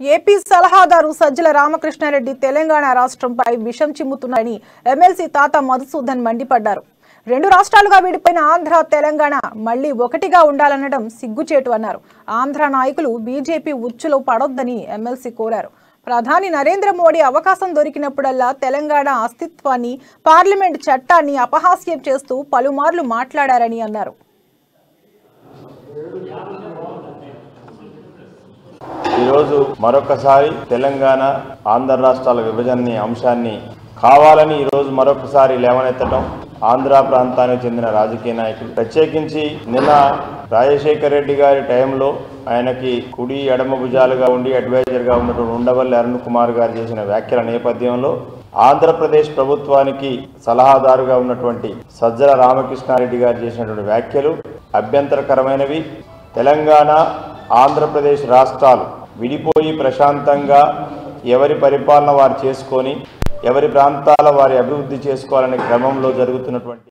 AP సలహాదారు సజ్జల రామకృష్ణారెడ్డి తెలంగాణ రాష్ట్రంపై విషం చిమ్ముతున్నారని MLC తాత మధుసూదన్ మండిపడ్డారు. రెండు రాష్ట్రాలుగా విడిపోయిన ఆంధ్ర తెలంగాణ మళ్లీ ఒకటిగా ఉండాలనడం సిగ్గుచేటు అన్నారు. ఆంధ్ర నాయకులు బీజేపీ ఉచ్చులో పడొద్దని ఎమ్మెల్సీ కోరారు. ప్రధాని నరేంద్ర మోడీ అవకాశం దొరికినప్పుడల్లా తెలంగాణ అస్తిత్వాన్ని, పార్లమెంట్ చట్టాన్ని అపహాస్యం చేస్తూ పలుమార్లు మాట్లాడారని అన్నారు. ఈరోజు మరొకసారి తెలంగాణ ఆంధ్ర రాష్ట్రాల విభజన అంశాన్ని కావాలని ఈరోజు మరొకసారి లేవనెత్తడం ఆంధ్ర ప్రాంతానికి చెందిన రాజకీయ నాయకులు, ప్రత్యేకించి నిన్న రాజశేఖర రెడ్డి గారి టైంలో ఆయనకి కుడి ఎడమ భుజాలుగా ఉండి అడ్వైజర్గా ఉన్నటువంటి ఉండవల్లి అరుణ్ కుమార్ గారు చేసిన వ్యాఖ్యల నేపథ్యంలో ఆంధ్రప్రదేశ్ ప్రభుత్వానికి సలహాదారుగా ఉన్నటువంటి సజ్జల రామకృష్ణారెడ్డి గారు చేసినటువంటి వ్యాఖ్యలు అభ్యంతరకరమైనవి. తెలంగాణ ఆంధ్రప్రదేశ్ రాష్ట్రాలు విడిపోయి ప్రశాంతంగా ఎవరి పరిపాలన వారు చేసుకొని ఎవరి ప్రాంతాల వారి అభివృద్ధి చేసుకోవాలనే క్రమంలో జరుగుతున్నటువంటి